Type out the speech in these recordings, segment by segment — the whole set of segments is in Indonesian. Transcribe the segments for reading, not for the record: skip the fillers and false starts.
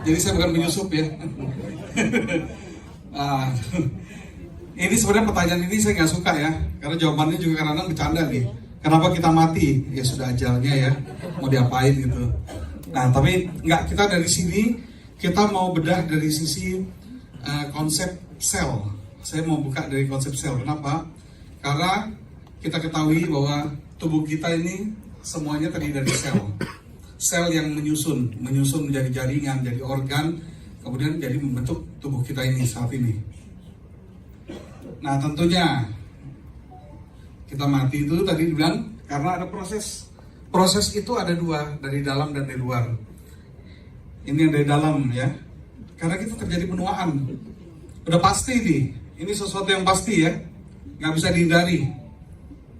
Jadi saya bukan penyusup ya. Ah, ini sebenarnya pertanyaan ini saya nggak suka ya, karena jawabannya juga kadang-kadang bercanda nih. Kenapa kita mati? Ya sudah ajalnya ya, mau diapain gitu. Nah tapi nggak, kita dari sini kita mau bedah dari sisi konsep sel. Saya mau buka dari konsep sel. Kenapa? Karena kita ketahui bahwa tubuh kita ini semuanya terdiri dari sel. Sel yang menyusun menjadi jaringan, jadi organ, kemudian jadi membentuk tubuh kita ini saat ini. Nah tentunya kita mati itu tadi dibilang karena ada proses. Proses itu ada dua, dari dalam dan dari luar. Ini yang dari dalam ya, karena kita terjadi penuaan. Udah pasti nih, ini sesuatu yang pasti ya, nggak bisa dihindari.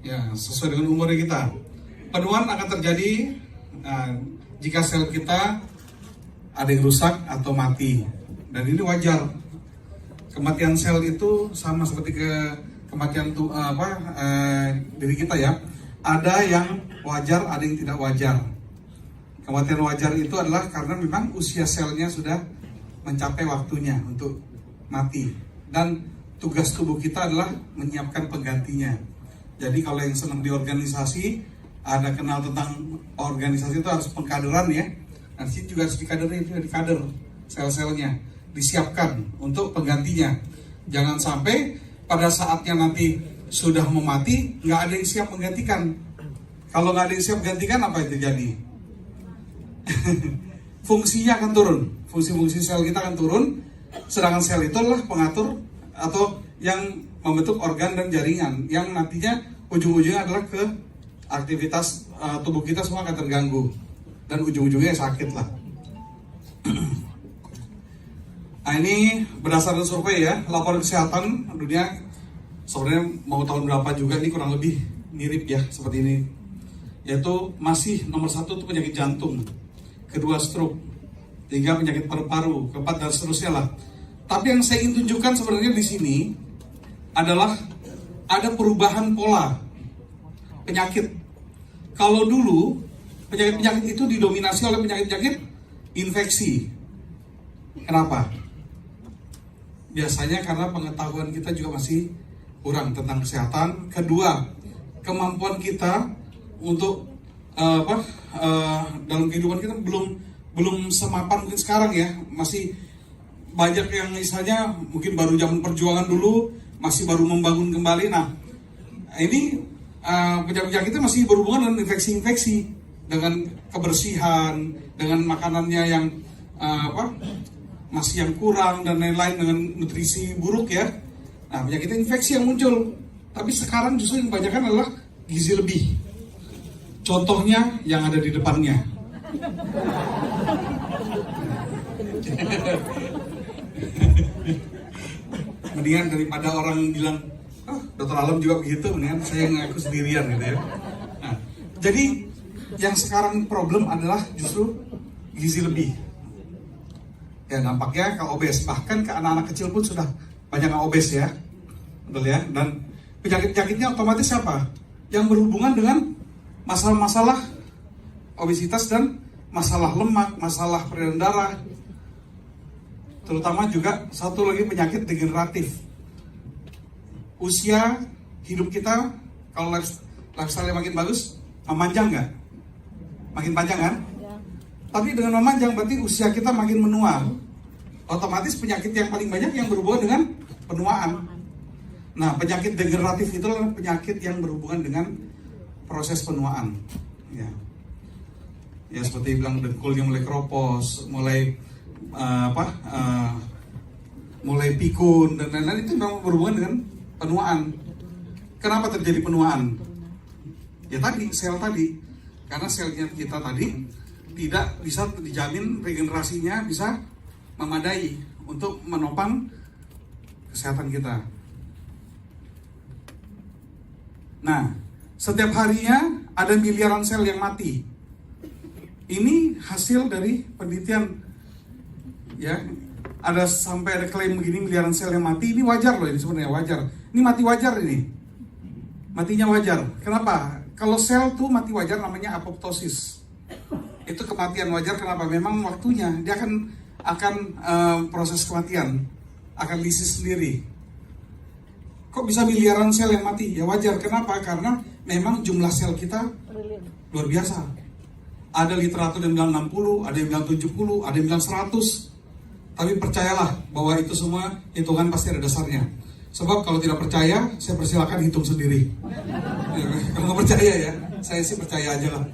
Ya sesuai dengan umur kita. Penuaan akan terjadi jika sel kita ada yang rusak atau mati, dan ini wajar. Kematian sel itu sama seperti kematian diri kita ya. Ada yang wajar, ada yang tidak wajar. Kematian wajar itu adalah karena memang usia selnya sudah mencapai waktunya untuk mati, dan tugas tubuh kita adalah menyiapkan penggantinya. Jadi kalau yang senang di organisasi, ada kenal tentang organisasi itu harus pengkaderan ya. Nah, di sini juga harus dikader sel-selnya, disiapkan untuk penggantinya. Jangan sampai pada saatnya nanti sudah mau mati, nggak ada yang siap menggantikan. Kalau nggak ada yang siap menggantikan, apa yang terjadi? Fungsinya akan turun, fungsi-fungsi sel kita akan turun. Sedangkan sel itu adalah pengatur atau yang membentuk organ dan jaringan, yang nantinya ujung-ujungnya adalah ke aktivitas tubuh kita semua akan terganggu, dan ujung-ujungnya sakit lah. Nah ini berdasarkan survei ya, laporan kesehatan dunia sebenarnya mau tahun berapa juga, ini kurang lebih mirip ya seperti ini, yaitu masih nomor 1 itu penyakit jantung, kedua stroke, tiga penyakit paru-paru, keempat dan seterusnya lah. Tapi yang saya ingin tunjukkan sebenarnya di sini adalah ada perubahan pola penyakit. Kalau dulu penyakit-penyakit itu didominasi oleh penyakit-penyakit infeksi. Kenapa? Biasanya karena pengetahuan kita juga masih kurang tentang kesehatan. Kedua, kemampuan kita untuk dalam kehidupan kita belum semapan mungkin sekarang ya. Masih banyak yang misalnya mungkin baru zaman perjuangan dulu, masih baru membangun kembali. Nah, ini penyakit-penyakit itu masih berhubungan dengan infeksi-infeksi, dengan kebersihan, dengan makanannya yang masih yang kurang dan lain-lain, dengan nutrisi buruk ya. Nah, penyakit infeksi yang muncul. Tapi sekarang justru yang kebanyakan adalah gizi lebih. Contohnya yang ada di depannya. Mendingan daripada orang bilang, Dokter Alam juga begitu, mendingan saya ngaku sendirian gitu ya. Nah, jadi yang sekarang problem adalah justru gizi lebih. Ya nampaknya ke obes, bahkan ke anak-anak kecil pun sudah banyak yang obes ya. Betul ya. Dan penyakit-penyakitnya otomatis siapa? Yang berhubungan dengan masalah-masalah obesitas dan masalah lemak, masalah peredaran darah. Terutama juga satu lagi penyakit degeneratif. Usia hidup kita kalau lifestyle makin bagus, memanjang nggak? Makin panjang kan? Ya. Tapi dengan memanjang berarti usia kita makin menua. Otomatis penyakit yang paling banyak yang berhubungan dengan penuaan. Nah, penyakit degeneratif itu adalah penyakit yang berhubungan dengan proses penuaan. Ya seperti bilang dengkulnya mulai keropos, mulai mulai pikun dan lain-lain, itu memang berhubungan dengan penuaan. Kenapa terjadi penuaan? Ya tadi, sel tadi. Karena selnya kita tadi tidak bisa dijamin regenerasinya bisa memadai untuk menopang kesehatan kita. Nah, setiap harinya ada miliaran sel yang mati. Ini hasil dari penelitian. Ya, sampai ada klaim begini, miliaran sel yang mati. Ini wajar loh, ini sebenarnya wajar. Ini mati wajar ini. Matinya wajar. Kenapa? Kalau sel tuh mati wajar namanya apoptosis. Itu kematian wajar. Kenapa? Memang waktunya. Dia akan akan proses kematian, akan lisis sendiri. Kok bisa miliaran sel yang mati? Ya wajar, kenapa? Karena memang jumlah sel kita luar biasa. Ada literatur yang bilang 60, ada yang bilang 70, ada yang bilang 100. Tapi percayalah bahwa itu semua hitungan pasti ada dasarnya. Sebab kalau tidak percaya, saya persilakan hitung sendiri. Ya, kalau nggak percaya ya, saya sih percaya aja lah.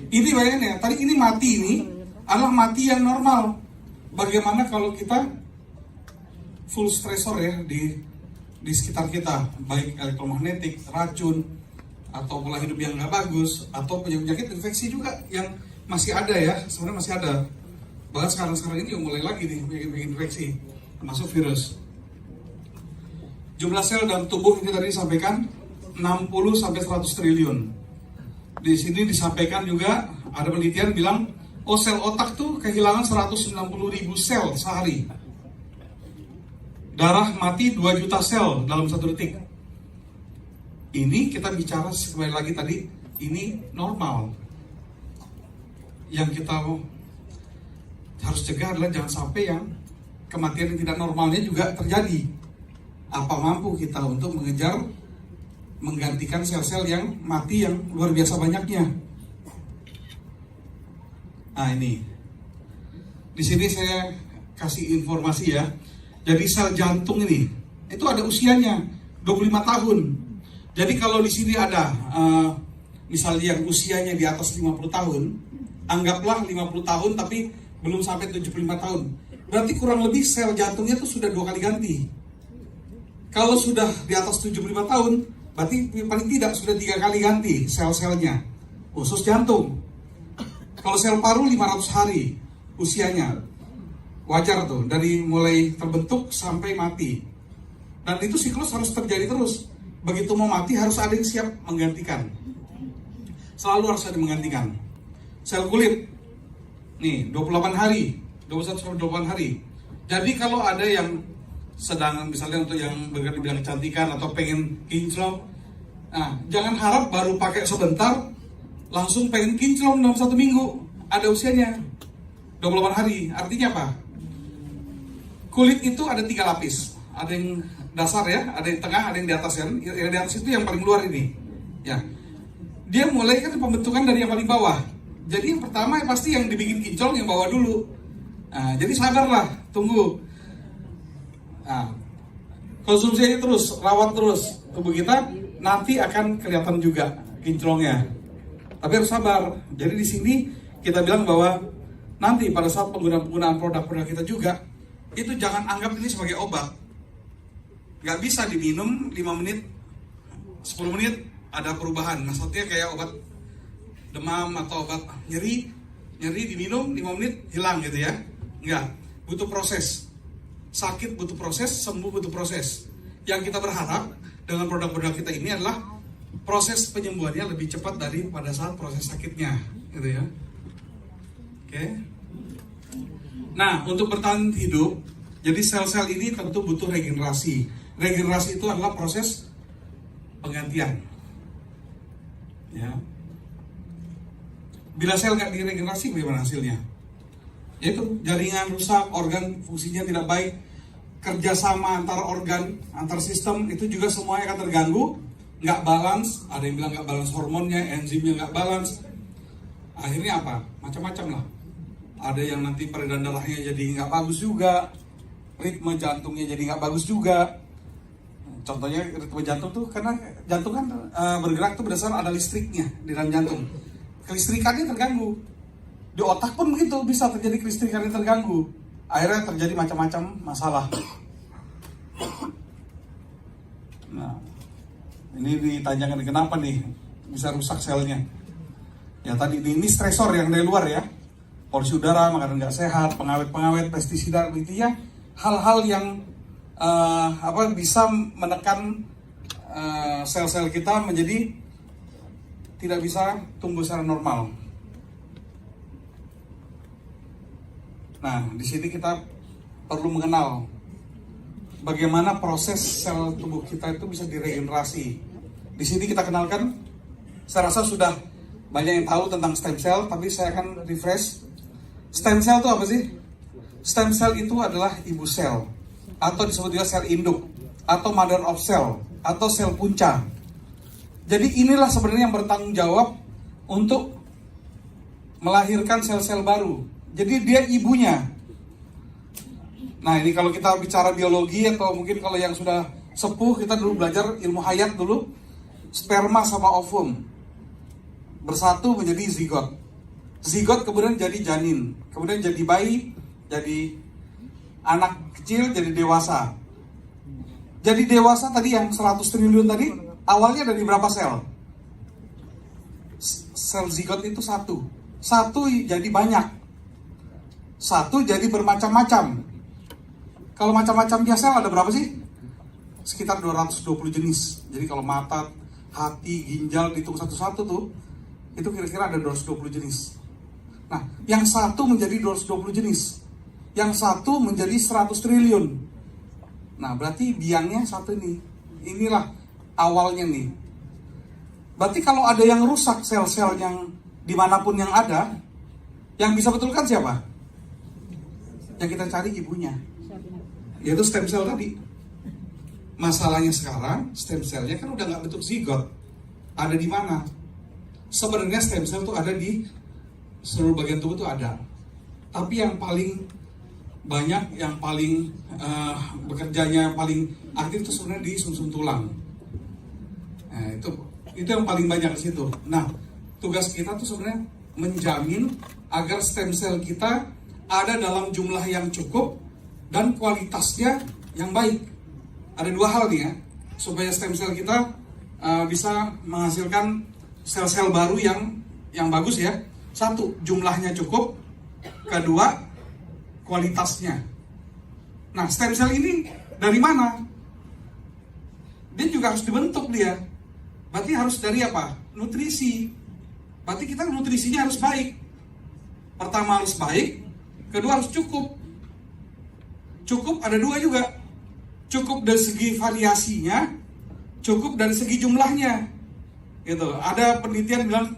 Ini bayangin ya, tadi ini mati ini adalah mati yang normal. Bagaimana kalau kita full stressor ya di sekitar kita, baik elektromagnetik, racun, atau pola hidup yang nggak bagus, atau penyakit infeksi juga yang masih ada ya, sebenarnya masih ada. Bahkan sekarang ini mulai lagi nih penyakit infeksi, termasuk virus. Jumlah sel dalam tubuh ini tadi disampaikan 60 sampai 100 triliun. Di sini disampaikan juga ada penelitian bilang, oh sel otak tuh kehilangan 190.000 sel sehari. Darah mati 2 juta sel dalam 1 detik. Ini kita bicara sekali lagi tadi, ini normal. Yang kita harus cegah adalah jangan sampai yang kematian yang tidak normalnya juga terjadi. Apa mampu kita untuk mengejar, menggantikan sel-sel yang mati yang luar biasa banyaknya. Nah ini, di sini saya kasih informasi ya. Jadi sel jantung ini, itu ada usianya 25 tahun. Jadi kalau di sini ada misalnya yang usianya di atas 50 tahun, anggaplah 50 tahun tapi belum sampai 75 tahun. Berarti kurang lebih sel jantungnya itu sudah 2 kali ganti. Kalau sudah di atas 75 tahun, berarti paling tidak sudah 3 kali ganti sel-selnya, khusus jantung. Kalau sel paru 500 hari usianya, wajar tuh, dari mulai terbentuk sampai mati. Dan itu siklus harus terjadi terus. Begitu mau mati harus ada yang siap menggantikan. Selalu harus ada yang menggantikan. Sel kulit, nih 28 hari, 21-28 hari. Jadi kalau ada yang sedang misalnya untuk yang bergerak di bidang kecantikan atau pengen kinclong, nah jangan harap baru pakai sebentar langsung pengen kinclong dalam 1 minggu. Ada usianya 28 hari. Artinya apa? Kulit itu ada 3 lapis. Ada yang dasar ya, ada yang tengah, ada yang di atas kan. Yang di atas itu yang paling luar ini. Ya. Dia mulai kan pembentukan dari yang paling bawah. Jadi yang pertama pasti yang dibikin kinclong yang bawah dulu. Nah, jadi sabarlah, tunggu. Nah, konsumsi aja terus, rawat terus tubuh kita, nanti akan kelihatan juga kinclongnya. Tapi harus sabar. Jadi di sini kita bilang bahwa nanti pada saat penggunaan produk-produk kita juga, itu jangan anggap ini sebagai obat. Gak bisa diminum 5 menit, 10 menit ada perubahan. Maksudnya kayak obat demam atau obat nyeri diminum 5 menit hilang gitu ya. Enggak, butuh proses. Sakit butuh proses, sembuh butuh proses. Yang kita berharap dengan produk-produk kita ini adalah proses penyembuhannya lebih cepat dari pada saat proses sakitnya, gitu ya. Oke. Nah, untuk bertahan hidup, jadi sel-sel ini tentu butuh regenerasi. Regenerasi itu adalah proses penggantian. Ya. Bila sel nggak diregenerasi, bagaimana hasilnya? Yaitu jaringan rusak, organ fungsinya tidak baik, kerjasama antar organ, antar sistem itu juga semuanya akan terganggu, nggak balance. Ada yang bilang nggak balance hormonnya, enzimnya nggak balance. Akhirnya apa? Macam-macam lah. Ada yang nanti peredaran darahnya jadi nggak bagus juga, ritme jantungnya jadi nggak bagus juga. Contohnya ritme jantung tuh karena jantung kan bergerak tuh berdasarkan ada listriknya di dalam jantung. Kelistrikannya terganggu. Di otak pun begitu, bisa terjadi kelistrikan yang terganggu. Akhirnya terjadi macam-macam masalah. Nah, ini ditanyakan kenapa nih bisa rusak selnya. Ya tadi ini stresor yang dari luar ya. Polusi udara, makanan nggak sehat, pengawet-pengawet, pestisida, intinya hal-hal yang bisa menekan sel-sel kita menjadi tidak bisa tumbuh secara normal. Nah, di sini kita perlu mengenal bagaimana proses sel tubuh kita itu bisa diregenerasi. Di sini kita kenalkan, saya rasa sudah banyak yang tahu tentang stem cell, tapi saya akan refresh. Stem cell itu apa sih? Stem cell itu adalah ibu sel, atau disebut juga sel induk, atau mother of cell, atau sel punca. Jadi inilah sebenarnya yang bertanggung jawab untuk melahirkan sel-sel baru. Jadi dia ibunya. Nah ini kalau kita bicara biologi, atau mungkin kalau yang sudah sepuh, kita dulu belajar ilmu hayat dulu, sperma sama ovum bersatu menjadi zigot. Zigot kemudian jadi janin, kemudian jadi bayi, jadi anak kecil, jadi dewasa. Jadi dewasa tadi yang 100 triliun tadi, awalnya dari berapa sel? Sel zigot itu satu jadi banyak, satu jadi bermacam-macam. Kalau macam-macamnya sel ada berapa sih? Sekitar 220 jenis. Jadi kalau mata, hati, ginjal dihitung satu-satu tuh, itu kira-kira ada 220 jenis. Nah, yang satu menjadi 220 jenis, yang satu menjadi 100 triliun. Nah, berarti biangnya satu nih. Inilah awalnya nih. Berarti kalau ada yang rusak sel-sel yang dimanapun yang ada, yang bisa betulkan siapa? Yang kita cari ibunya, yaitu stem cell tadi. Masalahnya sekarang stem cellnya kan udah nggak bentuk zigot. Ada di mana? Sebenarnya stem cell tuh ada di seluruh bagian tubuh tuh ada. Tapi yang paling banyak, yang paling bekerjanya paling aktif itu sebenarnya di sumsum tulang. Nah, itu yang paling banyak di situ. Nah, tugas kita tuh sebenarnya menjamin agar stem cell kita ada dalam jumlah yang cukup dan kualitasnya yang baik. Ada dua hal nih ya, supaya stem cell kita bisa menghasilkan sel-sel baru yang bagus ya. Satu, jumlahnya cukup. Kedua, kualitasnya. Nah, stem cell ini dari mana? Dia juga harus dibentuk dia. Berarti harus dari apa? Nutrisi. Berarti kita nutrisinya harus baik. Pertama harus baik, kedua harus cukup. Cukup ada dua juga. Cukup dari segi variasinya, cukup dari segi jumlahnya. Gitu. Ada penelitian bilang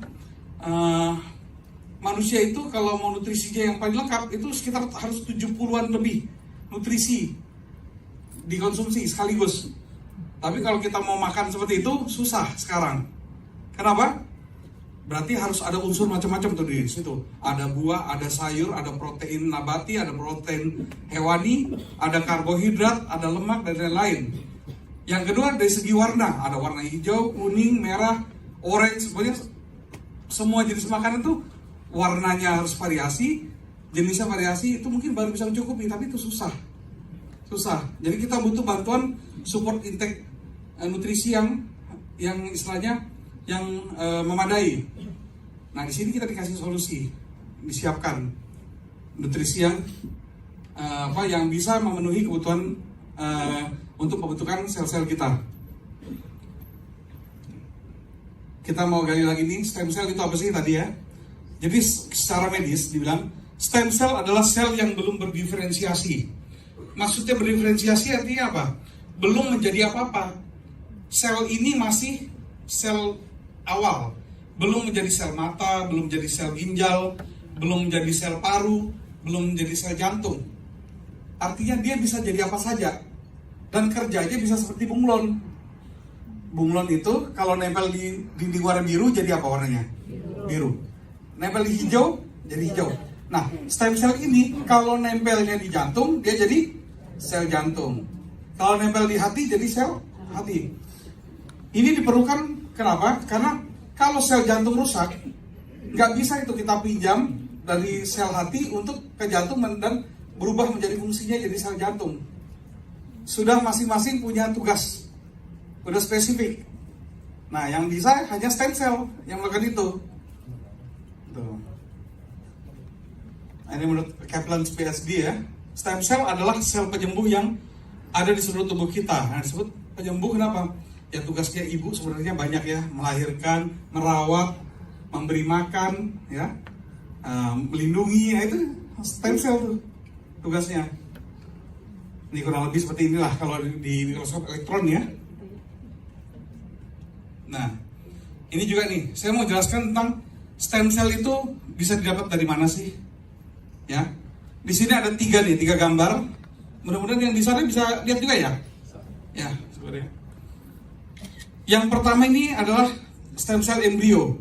manusia itu kalau mau nutrisinya yang paling lengkap itu sekitar harus 70-an lebih nutrisi dikonsumsi sekaligus. Tapi kalau kita mau makan seperti itu susah sekarang. Kenapa? Berarti harus ada unsur macam-macam tuh di situ. Ada buah, ada sayur, ada protein nabati, ada protein hewani, ada karbohidrat, ada lemak dan lain-lain. Yang kedua dari segi warna, ada warna hijau, kuning, merah, orange, semuanya. Semua jenis makanan itu warnanya harus variasi, jenisnya variasi, itu mungkin baru bisa mencukupi, tapi itu susah. Jadi kita butuh bantuan support intake nutrisi yang istilahnya yang memadai. Nah, di sini kita dikasih solusi, disiapkan nutrisi yang yang bisa memenuhi kebutuhan untuk pembentukan sel-sel kita. Kita mau gali lagi nih, stem cell itu apa sih tadi ya? Jadi secara medis dibilang stem cell adalah sel yang belum berdiferensiasi. Maksudnya berdiferensiasi artinya apa? Belum menjadi apa-apa. Sel ini masih sel awal, belum menjadi sel mata, belum menjadi sel ginjal, belum menjadi sel paru, belum menjadi sel jantung. Artinya dia bisa jadi apa saja, dan kerjanya bisa seperti bunglon. Bunglon itu kalau nempel di dinding warna biru jadi apa warnanya? Biru. Nempel di hijau jadi hijau. Nah, stem cell ini kalau nempelnya di jantung dia jadi sel jantung. Kalau nempel di hati jadi sel hati. Ini diperlukan kenapa? Karena kalau sel jantung rusak, nggak bisa itu kita pinjam dari sel hati untuk ke jantung dan berubah menjadi fungsinya jadi sel jantung. Sudah masing-masing punya tugas, udah spesifik. Nah, yang bisa hanya stem cell yang melakukan itu. Tuh. Nah, ini menurut Kaplan's PhD ya, stem cell adalah sel penyembuh yang ada di seluruh tubuh kita. Nah, disebut penyembuh kenapa? Ya tugasnya ibu sebenarnya banyak ya, melahirkan, merawat, memberi makan, ya, melindungi, ya itu stem cell tuh tugasnya. Ini kurang lebih seperti inilah kalau di mikroskop elektron ya. Nah, ini juga nih, saya mau jelaskan tentang stem cell itu bisa didapat dari mana sih? Ya, di sini ada tiga gambar. Mudah-mudahan yang di sana bisa lihat juga ya. Ya, sebenarnya. Yang pertama ini adalah stem cell embrio.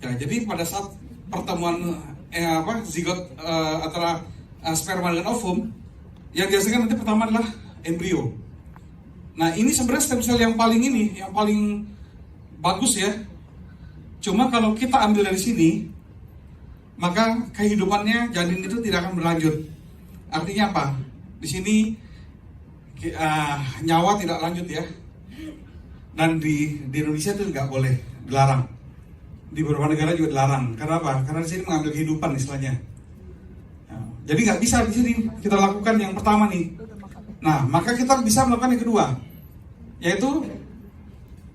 Ya, jadi pada saat pertemuan zigot antara sperma dengan ovum, yang dihasilkan nanti pertama adalah embrio. Nah, ini sebenarnya stem cell yang paling bagus ya. Cuma kalau kita ambil dari sini, maka kehidupannya janin itu tidak akan berlanjut. Artinya apa? Di sini nyawa tidak lanjut ya. Dan di Indonesia itu nggak boleh, dilarang. Di beberapa negara juga dilarang. Karena apa? Karena di sini mengambil kehidupan istilahnya. Jadi nggak bisa di sini kita lakukan yang pertama nih. Nah, maka kita bisa melakukan yang kedua, yaitu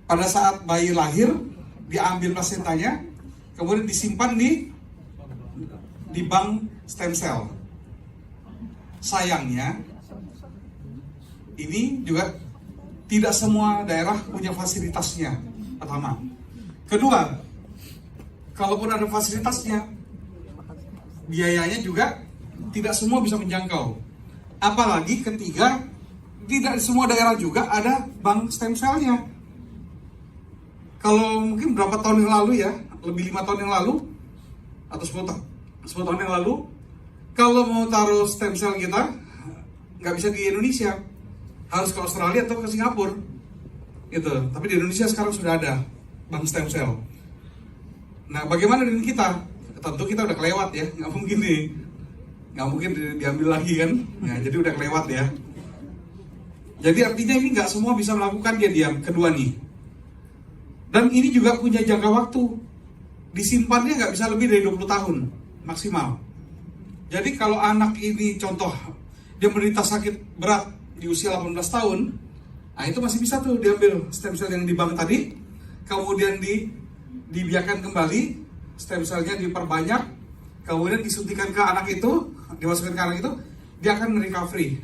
pada saat bayi lahir diambil plasentanya, kemudian disimpan di bank stem cell. Sayangnya, ini juga tidak semua daerah punya fasilitasnya. Pertama, kedua, kalaupun ada fasilitasnya, biayanya juga tidak semua bisa menjangkau. Apalagi ketiga, tidak semua daerah juga ada bank stem cell-nya. Kalau mungkin berapa tahun yang lalu ya, lebih 5 tahun yang lalu, atau 10 tahun yang lalu, kalau mau taruh stem cell kita, nggak bisa di Indonesia, harus ke Australia atau ke Singapura, gitu. Tapi di Indonesia sekarang sudah ada bank stem cell. Nah, bagaimana dengan kita? Tentu kita udah kelewat ya, nggak mungkin diambil lagi kan, ya, jadi udah kelewat ya. Jadi artinya ini nggak semua bisa melakukan dia diam. Kedua nih, dan ini juga punya jangka waktu, disimpannya nggak bisa lebih dari 20 tahun maksimal. Jadi kalau anak ini contoh dia menderita sakit berat di usia 18 tahun, nah itu masih bisa tuh diambil stem cell yang di bank tadi, kemudian dibiarkan kembali, stem cellnya diperbanyak, kemudian disuntikan ke anak itu, dimasukkan ke anak itu, dia akan recovery.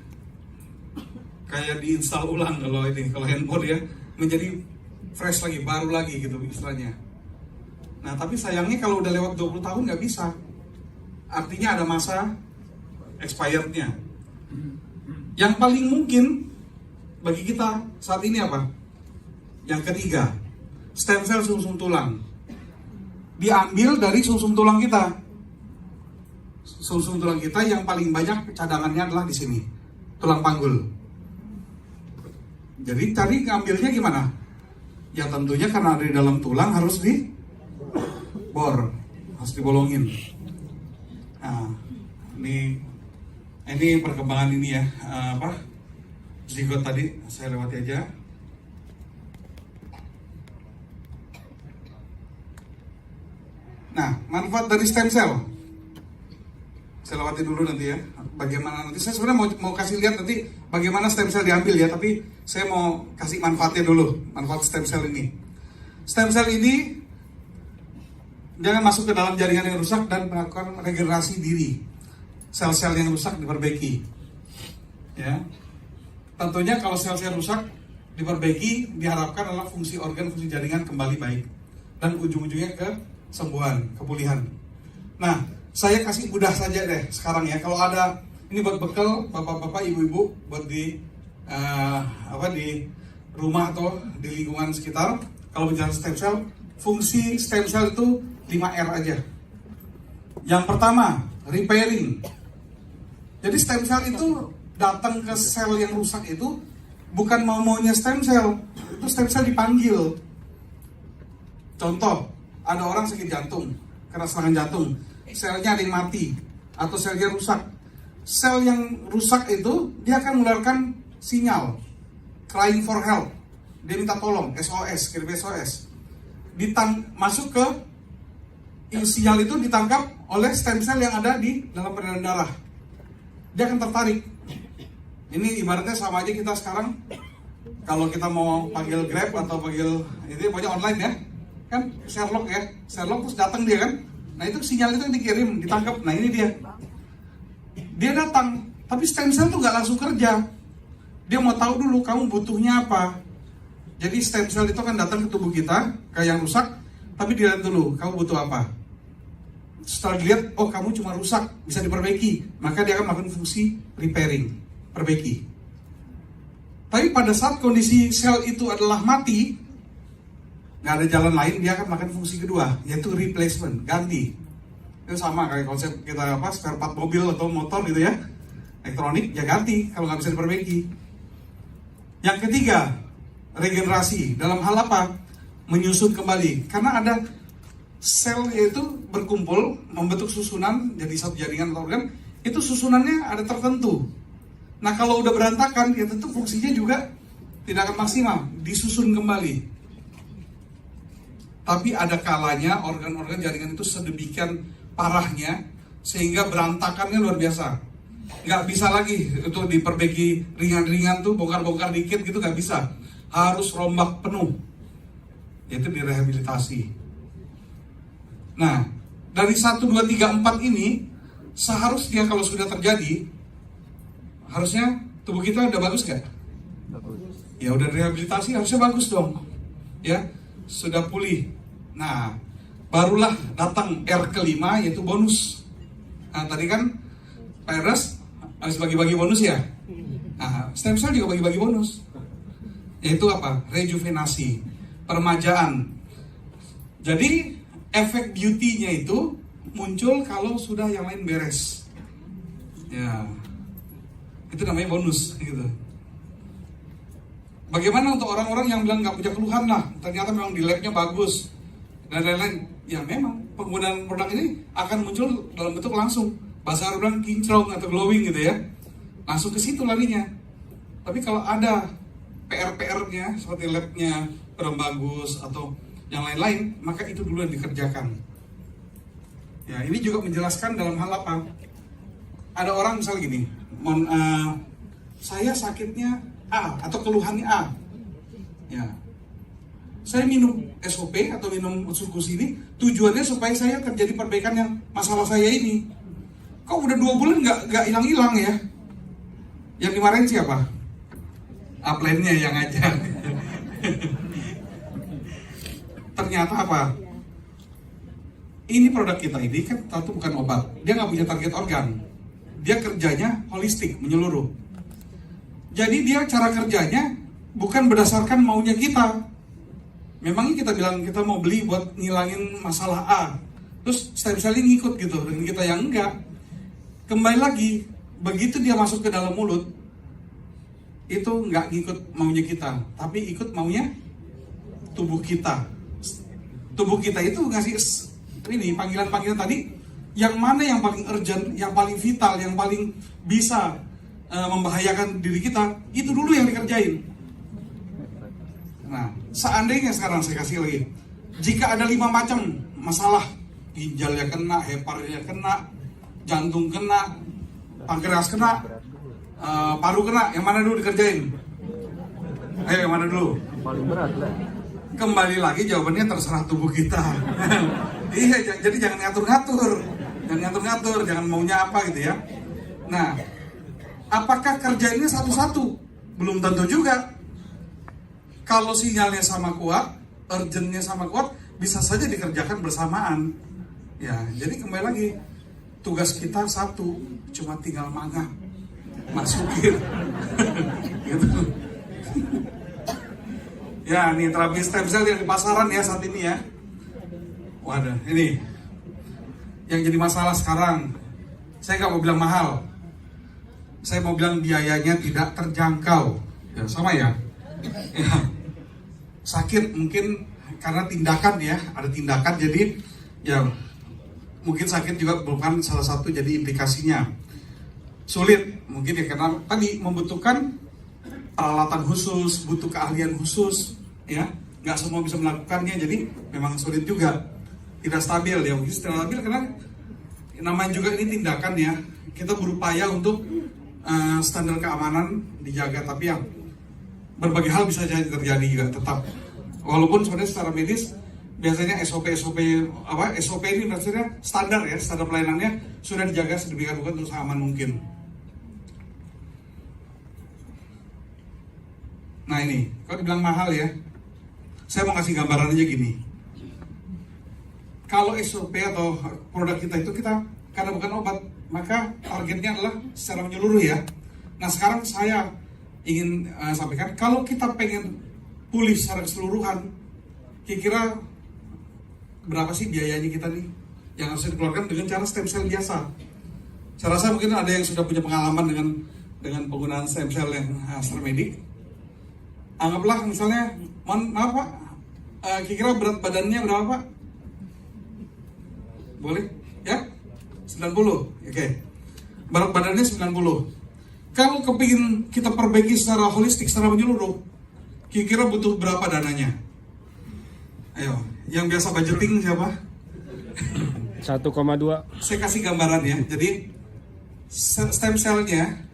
Kayak diinstal ulang kalau handphone ya, menjadi fresh lagi, baru lagi gitu istilahnya. Nah, tapi sayangnya kalau udah lewat 20 tahun nggak bisa. Artinya ada masa expirednya. Yang paling mungkin bagi kita saat ini apa? Yang ketiga, stem cell sumsum tulang. Diambil dari sumsum tulang kita. Sumsum tulang kita yang paling banyak cadangannya adalah di sini, tulang panggul. Jadi cari ngambilnya gimana? Ya tentunya karena ada di dalam tulang harus dibor, harus dibolongin. Nah, ini perkembangan ini ya, zigot tadi saya lewati aja. Nah, manfaat dari stem cell saya lewati dulu nanti ya. Bagaimana nanti saya sebenarnya mau kasih lihat nanti bagaimana stem cell diambil ya, tapi saya mau kasih manfaatnya dulu, manfaat stem cell ini. Stem cell ini jangan masuk ke dalam jaringan yang rusak dan melakukan regenerasi diri. Sel-sel yang rusak diperbaiki. Ya. Tentunya kalau sel-sel rusak diperbaiki, diharapkan adalah fungsi organ, fungsi jaringan kembali baik dan ujung-ujungnya ke kesembuhan, kepulihan. Nah, saya kasih mudah saja deh sekarang ya. Kalau ada ini buat bekal bapak-bapak, ibu-ibu buat di rumah atau di lingkungan sekitar. Kalau bicara stem cell, fungsi stem cell itu 5R aja. Yang pertama, repairing. Jadi stem cell itu datang ke sel yang rusak itu bukan mau-maunya stem cell. Itu stem cell dipanggil. Contoh, ada orang sakit jantung, kena serangan jantung, selnya ada yang mati atau selnya rusak. Sel yang rusak itu dia akan mengeluarkan sinyal crying for help. Dia minta tolong, SOS, kirim SOS. Masuk ke sinyal itu ditangkap oleh stem cell yang ada di dalam peredaran darah. Dia akan tertarik. Ini ibaratnya sama aja kita sekarang kalau kita mau panggil Grab atau panggil itu pokoknya online ya. Kan Sherlock ya, Sherlock terus datang dia kan. Nah itu sinyal itu yang dikirim, ditangkap. Nah ini dia datang, tapi stem cell tuh nggak langsung kerja. Dia mau tahu dulu kamu butuhnya apa. Jadi stem cell itu kan datang ke tubuh kita kayak yang rusak, tapi dilihat dulu kamu butuh apa. setelah dilihat, oh kamu cuma rusak, bisa diperbaiki, maka dia akan melakukan fungsi repairing, perbaiki. Tapi pada saat kondisi sel itu adalah mati, nggak ada jalan lain, dia akan melakukan fungsi kedua, yaitu replacement, ganti. Itu sama kayak konsep kita spare part mobil atau motor gitu ya, elektronik, ya ganti kalau nggak bisa diperbaiki. Yang ketiga, regenerasi. Dalam hal apa? Menyusun kembali. Karena ada sel itu berkumpul, membentuk susunan, jadi satu jaringan atau organ, itu susunannya ada tertentu. Nah kalau udah berantakan, ya tentu fungsinya juga tidak akan maksimal, disusun kembali. Tapi ada kalanya organ-organ jaringan itu sedemikian parahnya, sehingga berantakannya luar biasa. Nggak bisa lagi itu diperbaiki ringan-ringan tuh, bongkar-bongkar dikit gitu nggak bisa. Harus rombak penuh, yaitu direhabilitasi. Nah, dari 1, 2, 3, 4 ini, seharusnya kalau sudah terjadi, harusnya tubuh kita udah bagus gak? Bagus. Ya udah rehabilitasi harusnya bagus dong. Ya, sudah pulih. Nah, barulah datang R kelima yaitu bonus. Nah, tadi kan Pak Ernest harus bagi-bagi bonus ya. Nah, stem cell juga bagi-bagi bonus. Yaitu apa? Rejuvenasi, peremajaan. Jadi, efek beauty-nya itu muncul kalau sudah yang lain beres. Ya. Itu namanya bonus gitu. Bagaimana untuk orang-orang yang bilang nggak punya keluhan lah, ternyata memang di labnya bagus dan lain-lain. Ya memang penggunaan produk ini akan muncul dalam bentuk langsung, bahasa orang kinclong atau glowing gitu ya, langsung ke situ larinya. Tapi kalau ada PR-nya seperti labnya kurang bagus atau yang lain-lain, maka itu dulu yang dikerjakan. Ya ini juga menjelaskan dalam hal apa? Ada orang misalnya gini, saya sakitnya A atau keluhannya A, ya, saya minum SOP atau minum Utsukushi ini tujuannya supaya saya terjadi perbaikan yang masalah saya ini. Kok udah 2 bulan nggak hilang-hilang ya? Yang dimarahin siapa? Upline-nya yang ngajak. Ternyata apa? Ini produk kita ini kan tentu bukan obat. Dia nggak punya target organ. Dia kerjanya holistik, menyeluruh. Jadi dia cara kerjanya bukan berdasarkan maunya kita. Memangnya kita bilang kita mau beli buat ngilangin masalah A, terus stem cell ini ngikut gitu, dengan kita yang enggak. Kembali lagi, begitu dia masuk ke dalam mulut, itu nggak ngikut maunya kita, tapi ikut maunya tubuh kita. Tubuh kita itu ngasih ini panggilan-panggilan tadi. Yang mana yang paling urgent, yang paling vital, yang paling bisa membahayakan diri kita, itu dulu yang dikerjain. Nah, seandainya sekarang saya kasih lagi, jika ada 5 macam masalah, ginjalnya kena, heparnya kena, jantung kena, pankreas kena, paru kena, yang mana dulu dikerjain? Ayo, yang mana dulu? Paling berat lah. Kembali lagi jawabannya terserah tubuh kita. Iya, jadi jangan ngatur-ngatur. Jangan maunya apa gitu ya. Nah, apakah kerjainnya satu-satu? Belum tentu juga. Kalau sinyalnya sama kuat, urgentnya sama kuat, bisa saja dikerjakan bersamaan. Ya, jadi kembali lagi, tugas kita satu, cuma tinggal mangap, masukin. Gitu. Ya, nih terapi stem cell yang di pasaran ya saat ini ya. Waduh, ini yang jadi masalah sekarang. Saya nggak mau bilang mahal, saya mau bilang biayanya tidak terjangkau. Ya, sama ya. Ya. Sakit mungkin karena tindakan ya, ada tindakan jadi ya mungkin sakit juga bukan salah satu jadi implikasinya. Sulit mungkin ya karena tadi membutuhkan peralatan khusus, butuh keahlian khusus ya. Nggak semua bisa melakukannya, jadi memang sulit juga. Tidak stabil ya, mungkin tidak stabil karena namanya juga ini tindakan ya. Kita berupaya untuk standar keamanan dijaga, tapi yang berbagai hal bisa jadi terjadi juga tetap. Walaupun sebenarnya secara medis biasanya SOP ini maksudnya standar ya, standar pelayanannya sudah dijaga sedemikian rupa untuk seaman mungkin. Nah ini, kalau dibilang mahal ya, saya mau kasih gambaran aja gini. kalau SOP atau produk kita itu kita karena bukan obat, maka targetnya adalah secara menyeluruh ya. Nah sekarang saya ingin sampaikan, kalau kita pengen pulih secara keseluruhan, kira-kira berapa sih biayanya kita nih yang harus dikeluarkan dengan cara stem cell biasa? Saya rasa mungkin ada yang sudah punya pengalaman dengan penggunaan stem cell yang AstraMedic. Anggaplah misalnya, maaf Pak, kira-kira berat badannya berapa Pak? Boleh? Ya? 90? Oke. Berat badannya 90. Kalau kepingin kita perbaiki secara holistik, secara menyeluruh, kira-kira butuh berapa dananya? Ayo, yang biasa budgeting siapa? 1,2. Saya kasih gambaran ya. Jadi stem cell-nya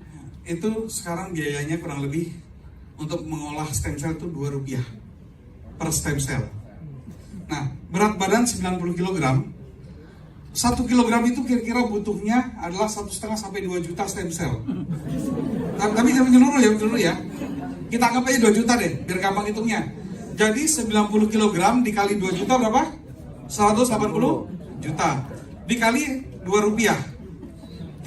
itu sekarang biayanya kurang lebih untuk mengolah stem cell itu Rp2 per stem cell. Nah, berat badan 90 kg. 1 kilogram itu kira-kira butuhnya adalah 1,5 sampai 2 juta stem cell. Tapi jangan menyeluruh ya. Kita anggap aja 2 juta deh, biar gampang hitungnya. Jadi 90 kg dikali 2 juta berapa? 180 juta. Dikali Rp2.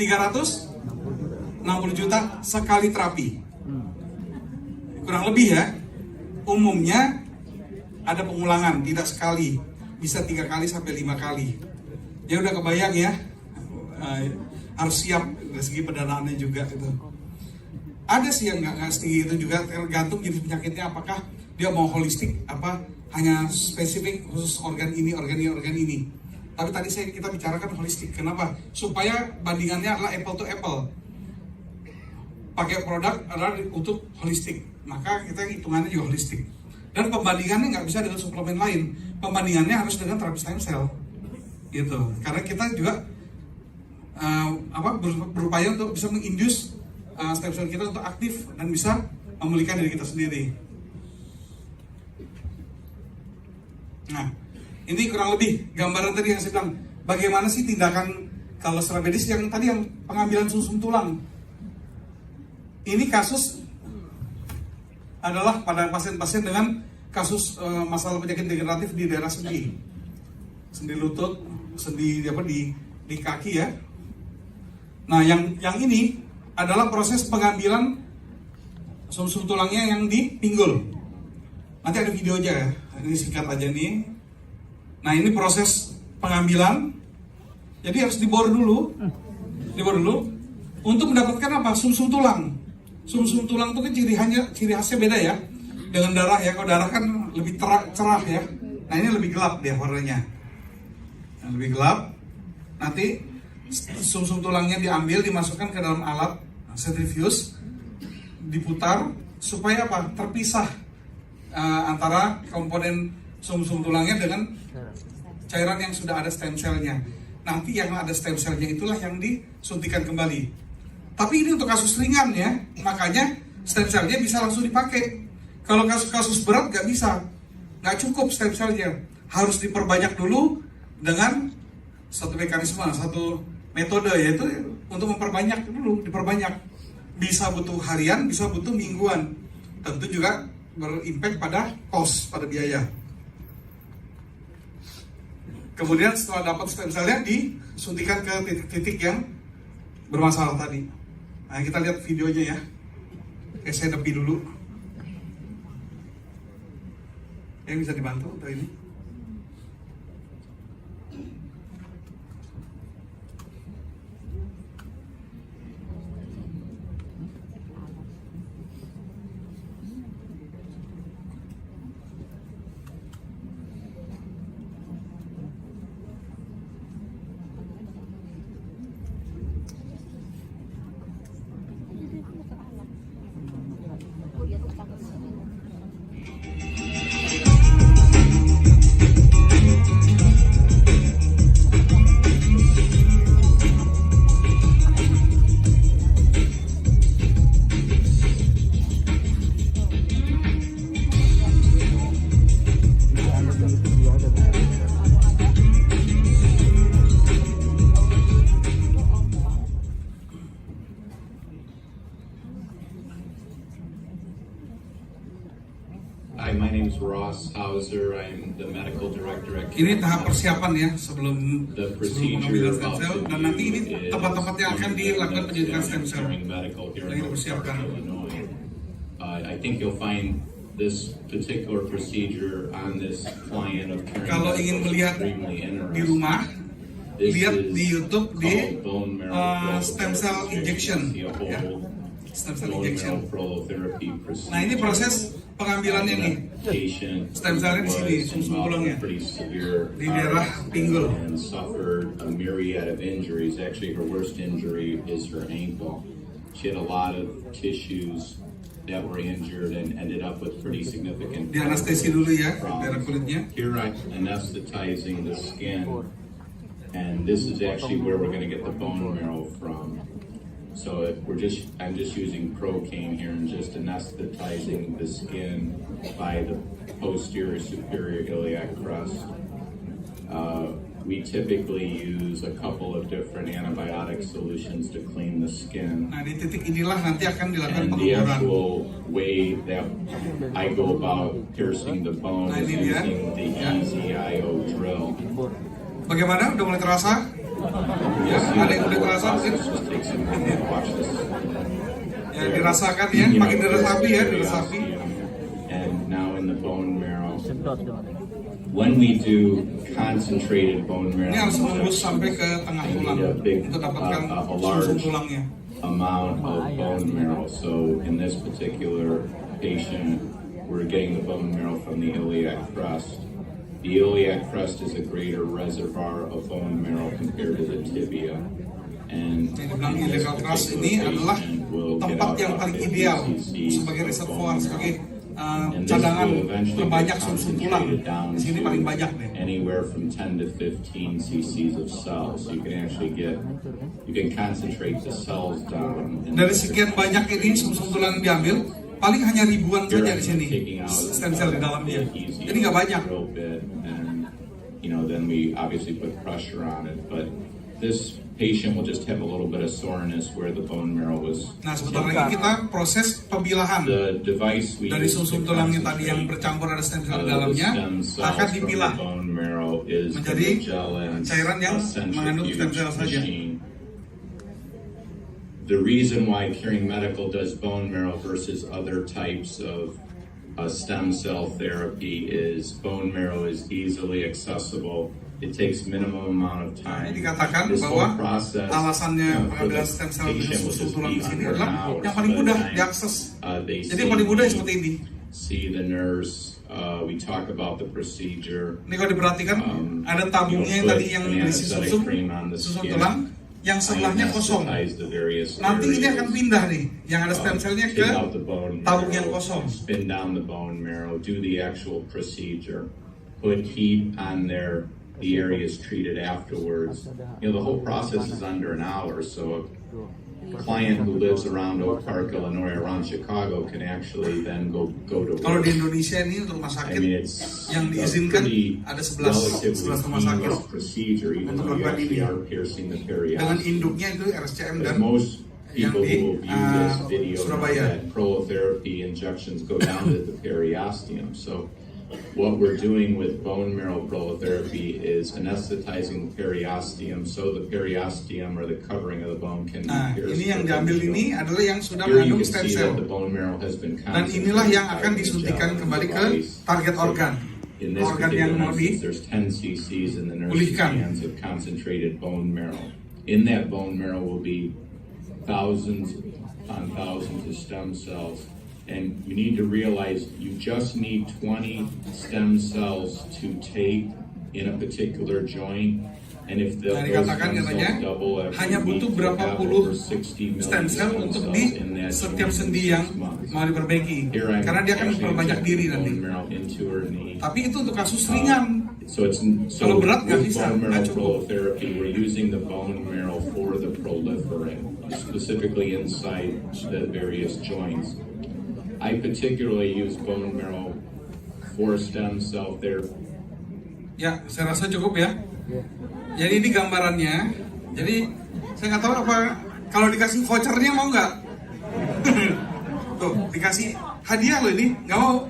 360 juta sekali terapi. Kurang lebih ya. Umumnya ada pengulangan, tidak sekali. Bisa 3 kali sampai 5 kali. Ya udah kebayang ya, harus siap dari segi pendanaannya juga gitu. Ada sih yang nggak setinggi itu juga, tergantung jenis penyakitnya, apakah dia mau holistik, apa hanya spesifik khusus organ ini. Tapi tadi kita bicarakan holistik. Kenapa? Supaya bandingannya adalah apple to apple. Pakai produk adalah untuk holistik, maka kita hitungannya juga holistik. Dan pembandingannya nggak bisa dengan suplemen lain. Pembandingannya harus dengan terapi stem cell. Gitu, karena kita juga berupaya untuk bisa menginduce stem cell kita untuk aktif dan bisa memulihkan diri kita sendiri. Nah, ini kurang lebih gambaran tadi yang saya bilang. Bagaimana sih tindakan kalau secara medis yang tadi yang pengambilan sumsum tulang? Ini kasus adalah pada pasien-pasien dengan kasus masalah penyakit degeneratif di daerah sendi lutut, sendi di kaki ya. Nah, yang ini adalah proses pengambilan sumsum tulangnya yang di pinggul. Nanti ada videonya ya. Ini singkat aja nih. Nah, ini proses pengambilan. Jadi harus dibor dulu untuk mendapatkan apa? Sumsum tulang. Sumsum tulang itu kan ciri khasnya beda ya dengan darah ya. Kalau darah kan lebih cerah ya. Nah, ini lebih gelap dia warnanya. Lebih gelap. Nanti sumsum tulangnya diambil, dimasukkan ke dalam alat centrifuge, diputar supaya apa? Terpisah antara komponen sumsum tulangnya dengan cairan yang sudah ada stem cell-nya. Nanti yang ada stem cell-nya itulah yang disuntikan kembali. Tapi ini untuk kasus ringan ya, makanya stem cell-nya bisa langsung dipakai. Kalau kasus berat nggak bisa, nggak cukup stem cell-nya, harus diperbanyak dulu dengan satu mekanisme, satu metode, yaitu untuk memperbanyak dulu, diperbanyak. Bisa butuh harian, bisa butuh mingguan. Tentu juga berimpact pada cost, pada biaya. Kemudian setelah dapat stem cell-nya disuntikan ke titik-titik yang bermasalah tadi. Nah, kita lihat videonya ya. Oke, saya nepi dulu. Yang bisa dibantu untuk ini. my name is Ross Hauser. I'm the medical director at Ini tahap persiapan ya sebelum The pengambilan procedure stem of cell, the dan nanti ini is tempat-tempat yang akan dilakukan penyuntikan stem cell. Caring Medical here Lagi in dipersiapkan. Illinois. I think you'll find this particular procedure on this client of Caring Kalau Medical ingin melihat extremely di interesting. rumah, This lihat is di YouTube di called bone marrow stem cell prolotherapy. injection, See a whole ya. Stem cell bone injection. marrow prolotherapy procedure. Nah ini proses pengambilannya nih. Patient Stem cellnya di sini, was sum-sum involved tulangnya. in pretty severe Di daerah pinggul. and suffered a myriad of injuries. Actually, her worst injury is her ankle. She had a lot of tissues that were injured and ended up with pretty significant Di anestesi dulu ya, daerah problems. kulitnya. Here I'm anesthetizing the skin, and this is actually where we're going to get the bone marrow from. So I'm just using Procaine here and just anesthetizing the skin by the posterior superior iliac crest. We typically use a couple of different antibiotic solutions to clean the skin. Nah di titik inilah nanti akan dilakukan And the pengukuran. actual way that I go about piercing the bone Nah, is ini dia. using the EZIO drill. Bagaimana? Udah mulai terasa? Ya, ada yang udah terasa mungkin? Just take some time. Watch this. Ya dirasakan ya, You know, makin diresapi ya, there's diresapi. periosteum, and now in the bone marrow. When we do concentrated bone marrow Ini harus menembus sampai ke tengah I tulang need a big, untuk dapatkan a sum-sum large tulangnya. amount of bone marrow. So in this particular patient, we're getting the bone marrow from the iliac crest. The iliac crest is a greater reservoir of bone marrow compared to the tibia. And Yang dibilang iliac crest ini adalah tempat yang paling ideal sebagai reservoir, sebagai cadangan terbanyak sum-sum tulang. Di sini paling banyak nih. Anywhere from 10 to 15 cc's of cells. So you can concentrate the cells down. Dari sekian banyak ini sum-sum tulang yang diambil, paling hanya ribuan saja di sini stem cell di dalamnya. Jadi nggak banyak. Then we obviously put pressure on it, but this patient will just have a little bit of soreness where the bone marrow was. Nah, sebentar lagi kita proses pempilahan The device we dari use to sum-sum tulangnya tadi yang concentrate bercampur ada stem cell di the dalamnya stem cells akan from the dipilah bone marrow is the menjadi Magellan's cairan yang mengandung stem centrifuge cell saja. machine. The reason why Caring Medical does bone marrow versus other types of stem cell therapy is bone marrow is easily accessible. It takes minimum amount of time. Dikatakan This whole bahwa process, alasannya for pengambilan the stem cell dari patient will sum-sum just tulang be di sini under an adalah hour. yang So paling by the mudah time, diakses. they Jadi see yang paling mudah me, seperti ini. see the nurse, we talk about the procedure. Ini kalau diperhatikan ada tabungnya yang tadi yang berisi sum-sum tulang, yang sebelahnya kosong. Nanti ini akan pindah nih, yang ada stem cellnya ke tabung yang kosong. Spin down the bone marrow, do the actual procedure, put heat on there. The area is treated afterwards. The whole process is under an hour. So a client who lives around Oak Park, Illinois, around Chicago, can actually then go to Kalau work. di Indonesia ini untuk rumah I sakit mean, it's yang a diizinkan pretty ada 11 rumah sakit painless procedure, even untuk though you melakukan actually ini. are piercing the Dengan periosteum. induknya itu RSCM dan As most yang people di who will view this video know Surabaya. that prolotherapy injections go down to the periosteum. So what we're doing with bone marrow prolotherapy is anesthetizing the periosteum so the periosteum or the covering of the bone can Nah, be pierced. ini yang diambil ini adalah yang sudah Here you mengandung can stem see cell. that the bone marrow has been Dan inilah yang akan concentrated by the disuntikan gel kembali ke device. target organ. In this Organ yang particular mau instance, there's 10 cc's in the nurse's dipulihkan. hands of concentrated bone marrow. In that bone marrow will be thousands on thousands of stem cells. And you need to realize you just need 20 stem cells to take in a particular joint. And if Nah, those dikatakan stem katanya cells double, hanya butuh berapa puluh stem cell untuk di setiap sendi yang mau diperbaiki, karena dia akan memperbanyak diri nanti. Tapi itu untuk kasus ringan. Kalau berat nggak bisa, bone nggak marrow cukup. prolotherapy, we're using the bone marrow for the proliferate, specifically inside the various joints. I particularly use bone marrow for stem cell therapy. Ya, saya rasa cukup ya. Jadi ini gambarannya. Jadi saya nggak tahu apa kalau dikasih vouchernya mau nggak? Tuh dikasih hadiah loh ini, nggak mau?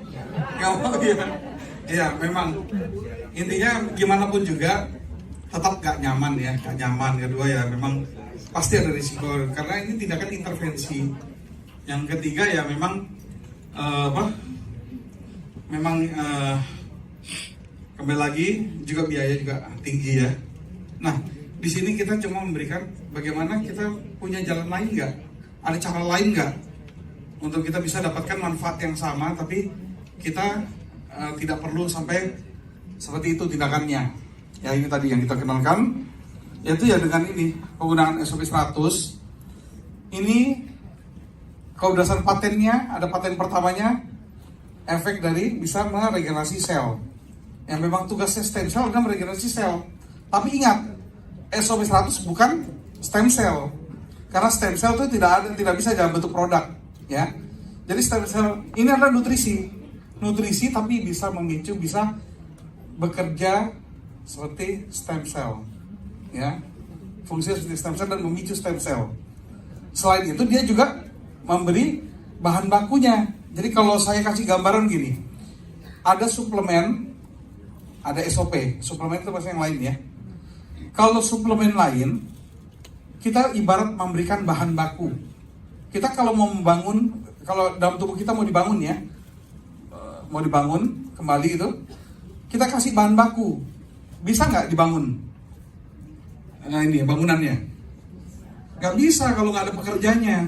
Nggak mau ya. Iya, memang intinya gimana pun juga tetap gak nyaman ya, gak nyaman. Kedua ya memang pasti ada risiko karena ini tindakan intervensi. Yang ketiga ya memang kembali lagi juga biaya juga tinggi ya. Nah, di sini kita cuma memberikan bagaimana kita punya jalan lain nggak, ada cara lain nggak untuk kita bisa dapatkan manfaat yang sama, tapi kita tidak perlu sampai seperti itu tindakannya. Ya ini tadi yang kita kenalkan, yaitu ya dengan ini penggunaan SOP 100. Ini kalau berdasarkan patennya, ada paten pertamanya, efek dari bisa meregenerasi sel. Yang memang tugasnya stem cell adalah meregenerasi sel. Tapi ingat, SOP 100 bukan stem cell. Karena stem cell itu tidak bisa dalam bentuk produk, ya. Jadi stem cell ini adalah nutrisi. Nutrisi tapi bisa memicu, bisa bekerja seperti stem cell. Ya. Fungsinya seperti stem cell dan memicu stem cell. Selain itu dia juga memberi bahan bakunya. Jadi kalau saya kasih gambaran gini, ada suplemen, ada SOP, suplemen itu bahasa yang lain ya. Kalau suplemen lain, kita ibarat memberikan bahan baku. Kita kalau mau membangun, kalau dalam tubuh kita mau dibangun ya, mau dibangun kembali itu, kita kasih bahan baku. Bisa nggak dibangun? Nah ini bangunannya. Nggak bisa kalau nggak ada pekerjanya.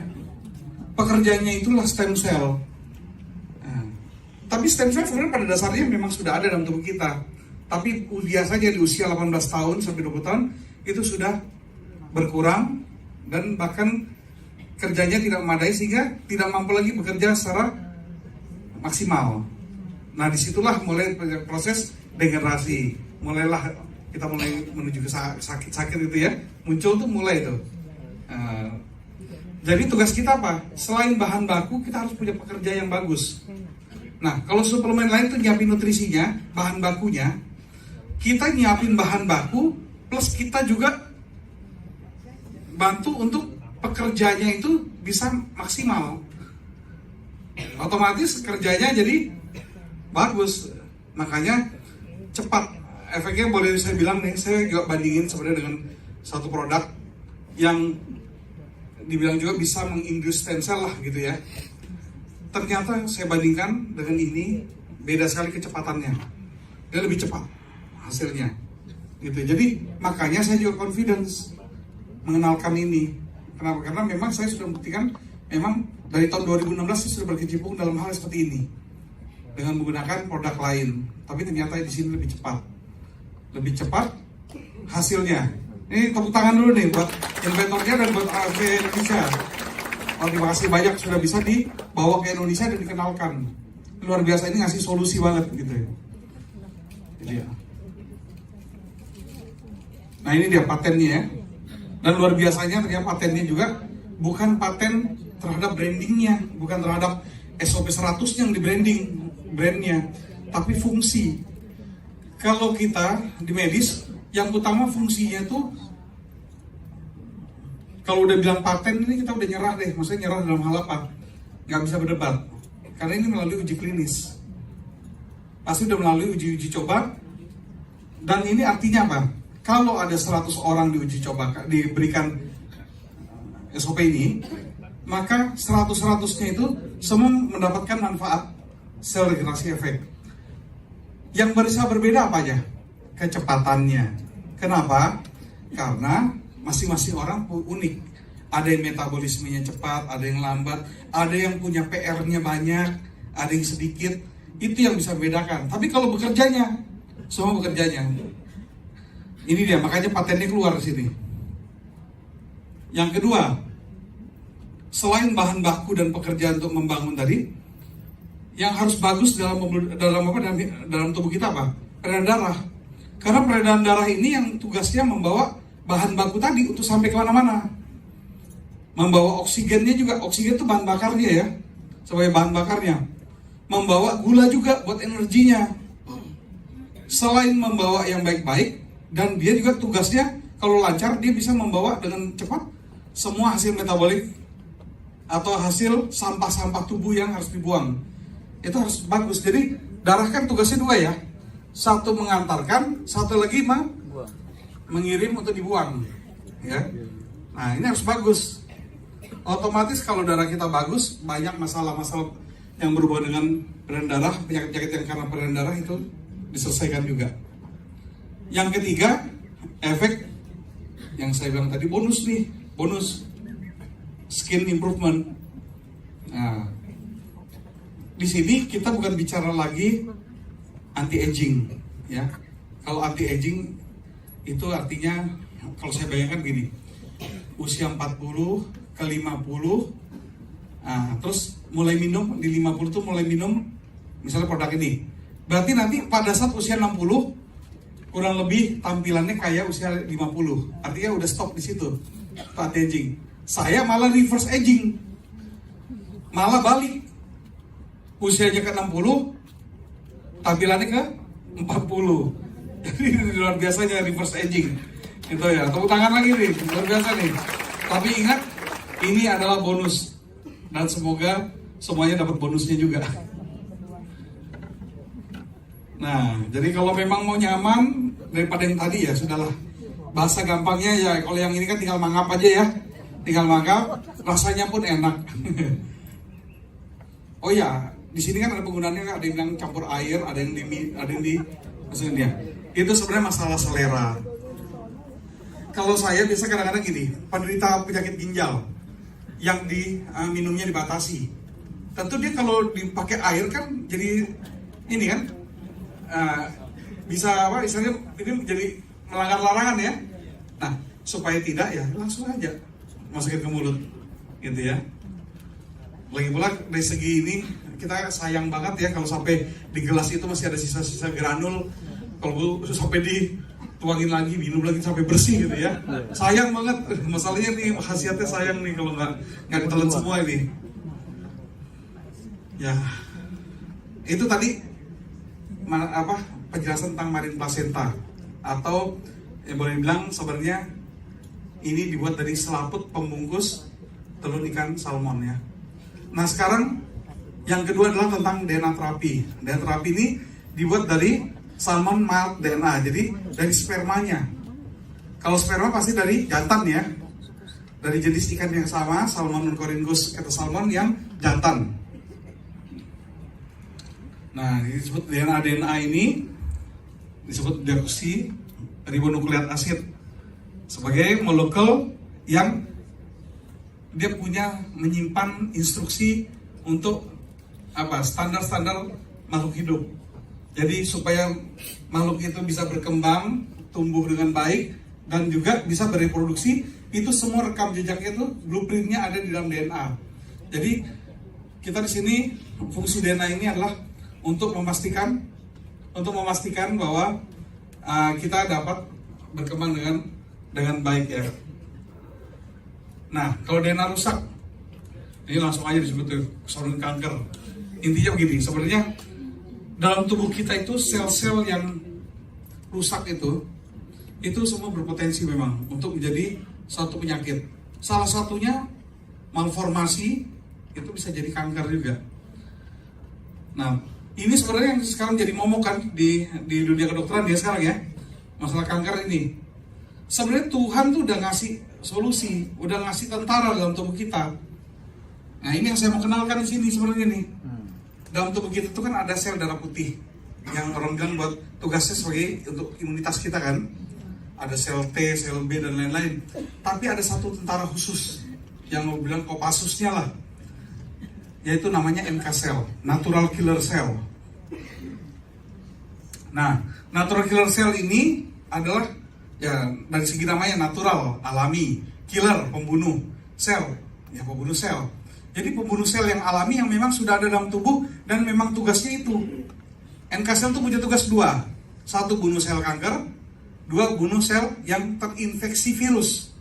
Pekerjanya itulah stem cell. Nah, tapi stem cell sebenarnya pada dasarnya memang sudah ada dalam tubuh kita. Tapi biasanya di usia 18 tahun sampai 20 tahun itu sudah berkurang dan bahkan kerjanya tidak memadai sehingga tidak mampu lagi bekerja secara maksimal. Nah disitulah mulai proses degenerasi, mulailah kita mulai menuju ke sakit-sakit itu ya, muncul tuh mulai itu. Jadi tugas kita apa? Selain bahan baku kita harus punya pekerja yang bagus. Nah kalau suplemen lain tuh nyiapin nutrisinya, bahan bakunya, kita nyiapin bahan baku plus kita juga bantu untuk pekerjanya itu bisa maksimal. Otomatis kerjanya jadi bagus, makanya cepat. Efeknya boleh saya bilang nih, saya juga bandingin sebenarnya dengan satu produk yang dibilang juga bisa mengindus stem cell lah gitu ya. Ternyata saya bandingkan dengan ini beda sekali kecepatannya. Dia lebih cepat hasilnya gitu. Jadi makanya saya juga confidence mengenalkan ini. Kenapa? Karena memang saya sudah membuktikan memang dari tahun 2016 saya sudah berkecimpung dalam hal seperti ini dengan menggunakan produk lain. Tapi ternyata di sini lebih cepat hasilnya. Ini tepuk tangan dulu nih buat inventornya dan buat AFC Indonesia. Terima kasih banyak sudah bisa dibawa ke Indonesia dan dikenalkan. Luar biasa, ini ngasih solusi banget gitu ya. Jadi ya. Nah ini dia patennya ya. Dan luar biasanya ternyata patennya juga bukan paten terhadap brandingnya, bukan terhadap SOP 100 yang di branding brandnya, tapi fungsi. Kalau kita di medis, yang utama fungsinya tuh, kalau udah bilang paten ini kita udah nyerah deh. Maksudnya nyerah dalam hal apa? Nggak bisa berdebat, karena ini melalui uji klinis. Pasti udah melalui uji coba. Dan ini artinya apa? Kalau ada 100 orang diuji coba, diberikan SOP ini, maka 100-100-nya itu semua mendapatkan manfaat sel regenerasi efek. Yang bisa berbeda apa aja? Kecepatannya. Kenapa? Karena masing-masing orang unik. Ada yang metabolismenya cepat, ada yang lambat, ada yang punya PR-nya banyak, ada yang sedikit. Itu yang bisa membedakan. Tapi kalau bekerjanya, semua bekerjanya. Ini dia, makanya patennya keluar di sini. Yang kedua, selain bahan baku dan pekerjaan untuk membangun tadi, yang harus bagus dalam tubuh kita apa? Peredaran darah. Karena peredaran darah ini yang tugasnya membawa bahan baku tadi untuk sampai kemana-mana. Membawa oksigennya juga, oksigen itu bahan bakarnya ya, sebagai bahan bakarnya. Membawa gula juga buat energinya. Selain membawa yang baik-baik, dan dia juga tugasnya kalau lancar dia bisa membawa dengan cepat semua hasil metabolik atau hasil sampah-sampah tubuh yang harus dibuang. Itu harus bagus. Jadi Darah kan tugasnya dua ya. Satu mengantarkan, satu lagi mengirim untuk dibuang. Ya. Nah, ini harus bagus. Otomatis kalau darah kita bagus, banyak masalah-masalah yang berhubungan dengan peredaran darah, penyakit-penyakit yang karena peredaran darah itu diselesaikan juga. Yang ketiga, efek yang saya bilang tadi, bonus nih, bonus skin improvement. Nah, di sini kita bukan bicara lagi anti aging, ya. Kalau anti aging itu artinya, kalau saya bayangkan gini, usia 40 ke 50, nah, terus mulai minum di 50 tuh mulai minum misalnya produk ini. Berarti nanti pada saat usia 60 kurang lebih tampilannya kayak usia 50. Artinya udah stop di situ. Anti aging. Saya malah reverse aging. Malah balik. Usianya ke 60, tampilannya ke 40. Jadi luar biasanya reverse aging. Itu ya, tepuk tangan lagi nih, luar biasa nih. Tapi ingat, ini adalah bonus. Dan semoga semuanya dapat bonusnya juga. Nah, jadi kalau memang mau nyaman daripada yang tadi ya sudahlah. Bahasa gampangnya ya, kalau yang ini kan tinggal mangap aja ya. Tinggal mangap, rasanya pun enak. Oh ya, di sini kan ada penggunaannya, ada yang bilang campur air, ada yang di maksudnya dia. Itu sebenarnya masalah selera. Kalau saya biasa kadang-kadang gini, penderita penyakit ginjal yang minumnya dibatasi. Tentu dia kalau dipakai air kan jadi ini kan bisa apa istilahnya ini menjadi melanggar larangan ya. Nah, supaya tidak ya langsung aja masukin ke mulut gitu ya. Lagi pula dari segi ini kita sayang banget ya kalau sampai di gelas itu masih ada sisa-sisa granul, kalau sampai dituangin lagi, minum lagi sampai bersih gitu ya. Sayang banget, masalahnya nih khasiatnya sayang nih kalau nggak ditelan semua ini. Ya, itu tadi penjelasan tentang marine placenta, atau yang boleh dibilang sebenarnya ini dibuat dari selaput pembungkus telur ikan salmon ya. Nah sekarang yang kedua adalah tentang DNA terapi. DNA terapi ini dibuat dari salmon mild DNA, jadi dari spermanya. Kalau sperma pasti dari jantan ya, dari jenis ikan yang sama, Salmon Ornithorhynchus salmon yang jantan. Nah ini disebut DNA ini disebut deoksiribonukleat acid sebagai molekul yang dia punya menyimpan instruksi untuk standar-standar makhluk hidup. Jadi supaya makhluk itu bisa berkembang, tumbuh dengan baik dan juga bisa bereproduksi, itu semua rekam jejaknya itu blueprintnya ada di dalam DNA. Jadi kita di sini fungsi DNA ini adalah untuk memastikan bahwa kita dapat berkembang dengan baik ya. Nah, kalau DNA rusak, ini langsung aja disebut saluran kanker. Intinya begini, sebenarnya dalam tubuh kita itu sel-sel yang rusak itu semua berpotensi memang untuk menjadi satu penyakit. Salah satunya malformasi, itu bisa jadi kanker juga. Nah, ini sebenarnya yang sekarang jadi momok kan di dunia kedokteran dia sekarang ya, masalah kanker ini. Sebenarnya Tuhan tuh udah ngasih solusi, udah ngasih tentara dalam tubuh kita. Nah ini yang saya mau kenalkan di sini sebenarnya nih. Dalam tubuh kita tuh kan ada sel darah putih yang orang bilang buat tugasnya sebagai untuk imunitas kita kan. Ada sel T, sel B dan lain-lain. Tapi ada satu tentara khusus yang mau bilang Kopassusnya lah, yaitu namanya NK cell, natural killer cell. Nah, natural killer cell ini adalah ya dari segi namanya natural, alami, killer, pembunuh sel, ya pembunuh sel. Jadi pembunuh sel yang alami yang memang sudah ada dalam tubuh dan memang tugasnya itu. NK cell itu punya tugas dua. Satu, bunuh sel kanker. Dua, bunuh sel yang terinfeksi virus.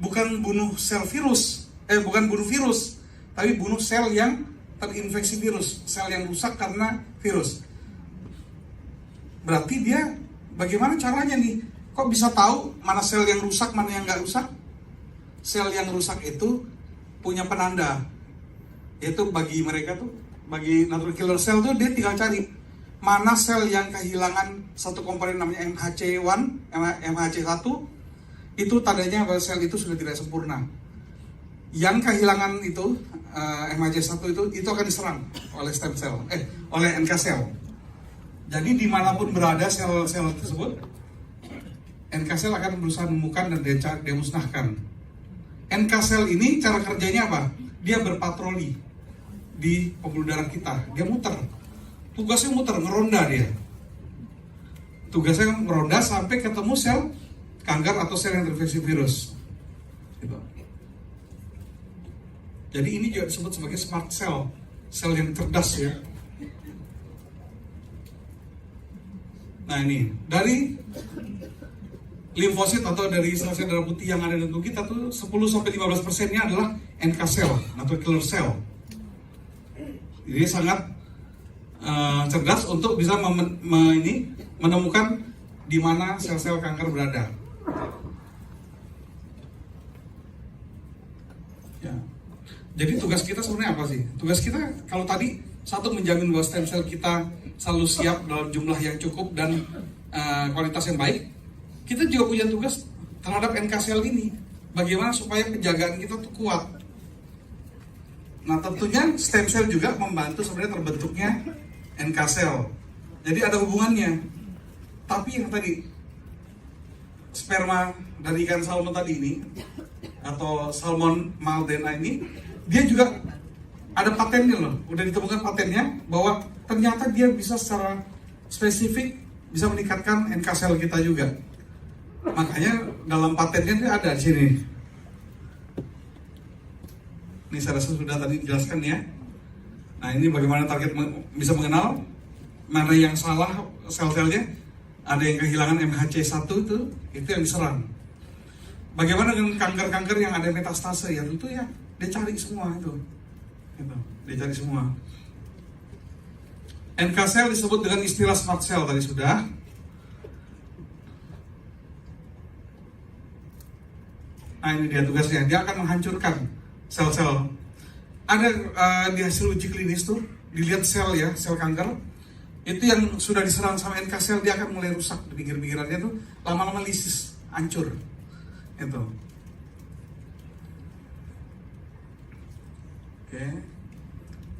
Bukan bunuh sel virus, bukan bunuh virus, tapi bunuh sel yang terinfeksi virus, sel yang rusak karena virus. Berarti dia bagaimana caranya nih? Kok bisa tahu mana sel yang rusak, mana yang nggak rusak? Sel yang rusak itu punya penanda. Yaitu bagi mereka tuh, bagi natural killer cell tuh dia tinggal cari mana sel yang kehilangan satu komponen namanya MHC1, MHC1, itu tandanya bahwa sel itu sudah tidak sempurna. Yang kehilangan itu MHC1 itu akan diserang oleh stem cell, oleh NK cell. Jadi dimanapun berada sel-sel tersebut, NK cell akan berusaha menemukan dan dia musnahkan. NK cell ini cara kerjanya apa? Dia berpatroli di pembuluh darah kita. Dia muter. Tugasnya muter, ngeronda dia. Tugasnya meronda sampai ketemu sel kanker atau sel yang terinfeksi virus. Gitu. Jadi ini juga disebut sebagai smart cell, sel yang cerdas ya. Nah ini, dari limfosit atau dari sel-sel darah putih yang ada di tubuh kita tuh 10-15%-nya adalah NK cell, natural killer cell. Jadi sangat cerdas untuk bisa menemukan di mana sel-sel kanker berada. Ya. Jadi tugas kita sebenarnya apa sih? Tugas kita kalau tadi satu menjamin bahwa stem cell kita selalu siap dalam jumlah yang cukup dan kualitas yang baik. Kita juga punya tugas terhadap NK cell ini. Bagaimana supaya penjagaan kita tuh kuat. Nah tentunya stem cell juga membantu sebenarnya terbentuknya NK cell. Jadi ada hubungannya. Tapi yang tadi sperma dari ikan salmon tadi ini atau salmon maldena ini, dia juga ada patennya loh. Udah ditemukan patennya bahwa ternyata dia bisa secara spesifik bisa meningkatkan NK cell kita juga. Makanya dalam patennya dia ada di sini. Ini saya rasa sudah tadi dijelaskan ya. Nah ini bagaimana target bisa mengenal mana yang salah sel-selnya. Ada yang kehilangan MHC1 itu yang diserang. Bagaimana dengan kanker-kanker yang ada metastase ya tentu ya dia cari semua itu. Gitu. Dia cari semua. NK cell disebut dengan istilah smart cell tadi sudah. Nah ini dia tugasnya, dia akan menghancurkan sel-sel. Ada di hasil uji klinis tuh, dilihat sel ya, sel kanker. Itu yang sudah diserang sama NK cell, dia akan mulai rusak di pinggir-pinggirannya tuh, lama-lama lisis, hancur. Itu. Oke.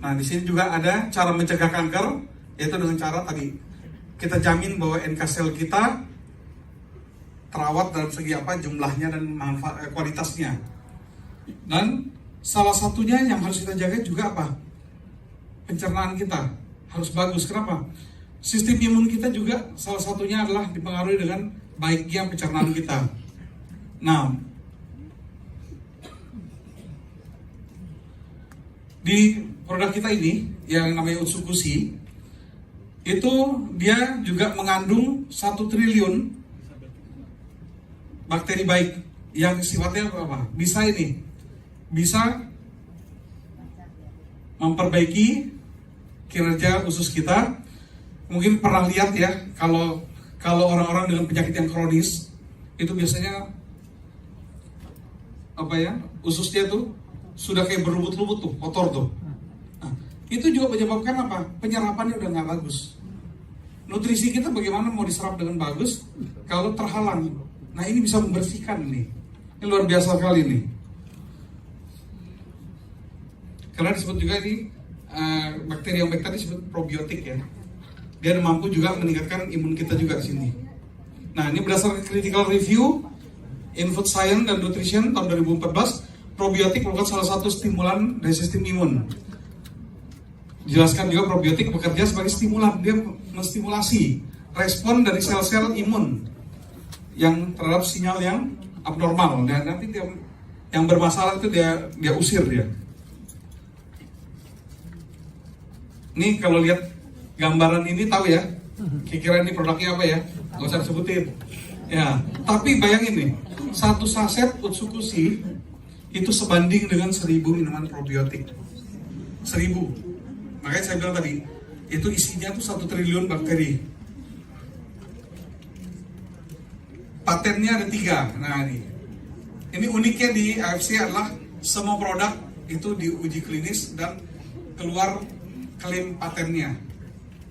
Nah di sini juga ada cara mencegah kanker, yaitu dengan cara tadi kita jamin bahwa NK cell kita terawat dalam segi apa jumlahnya dan kualitasnya. Dan salah satunya yang harus kita jaga juga apa? Pencernaan kita harus bagus. Kenapa? Sistem imun kita juga salah satunya adalah dipengaruhi dengan baiknya pencernaan kita. Nah, di produk kita ini yang namanya Utsukushi itu dia juga mengandung 1 triliun bakteri baik yang sifatnya apa? Bisa memperbaiki kinerja usus kita. Mungkin pernah lihat ya kalau orang-orang dengan penyakit yang kronis itu biasanya ususnya tuh sudah kayak berlubut-lubut tuh, kotor tuh. Nah, itu juga menyebabkan apa? Penyerapannya udah nggak bagus. Nutrisi kita bagaimana mau diserap dengan bagus kalau terhalang? Nah ini bisa membersihkan nih. Ini luar biasa sekali nih. Karena disebut juga ini bakteri yang baik tadi disebut probiotik ya. Dia mampu juga meningkatkan imun kita juga di sini. Nah ini berdasarkan critical review in Food Science dan Nutrition tahun 2014, probiotik merupakan salah satu stimulan dari sistem imun. Jelaskan juga probiotik bekerja sebagai stimulan, dia menstimulasi respon dari sel-sel imun yang terhadap sinyal yang abnormal, dan nanti dia, yang bermasalah itu dia usir dia. Nih kalau lihat gambaran ini tahu ya, kira-kira ini produknya apa ya? Gak usah disebutin. Ya, tapi bayangin nih, satu saset Utsukushi itu sebanding dengan 1000 minuman probiotik. 1000. Makanya saya bilang tadi, itu isinya tuh 1 triliun bakteri. Patennya ada 3. Nah ini uniknya di AFC adalah semua produk itu diuji klinis dan keluar klaim patennya.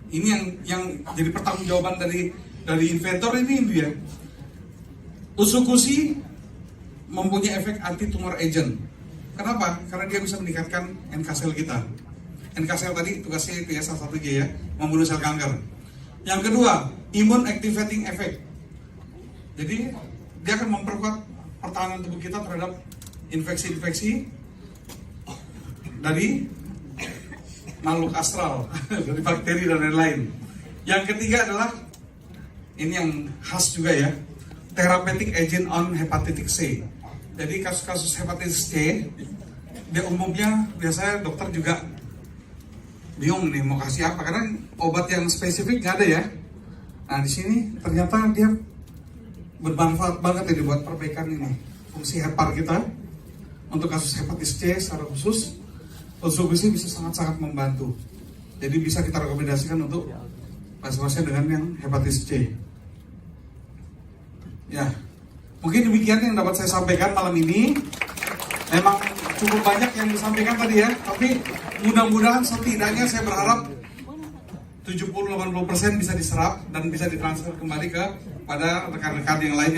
Ini yang jadi pertanggungjawaban dari inventor ini dia. Usukushi mempunyai efek anti tumor agent. Kenapa? Karena dia bisa meningkatkan NK sel kita. NK sel tadi tugasnya itu ya, salah satunya ya, membunuh sel kanker. Yang kedua, immune activating effect. Jadi dia akan memperkuat pertahanan tubuh kita terhadap infeksi-infeksi dari makhluk astral, dari bakteri dan lain-lain. Yang ketiga adalah ini yang khas juga ya, therapeutic agent on hepatitis C. Jadi kasus-kasus hepatitis C, dia umumnya biasanya dokter juga bingung nih mau kasih apa karena obat yang spesifik nggak ada ya. Nah di sini ternyata dia bermanfaat banget ini buat perbaikan ini fungsi hepar kita untuk kasus hepatitis C secara khusus. Usukushi bisa sangat-sangat membantu. Jadi bisa kita rekomendasikan untuk pasien-pasien dengan yang hepatitis C. Ya, mungkin demikian yang dapat saya sampaikan malam ini. Memang cukup banyak yang disampaikan tadi ya, tapi mudah-mudahan setidaknya saya berharap 70-80% bisa diserap dan bisa ditransfer kembali pada rekan-rekan yang lainnya.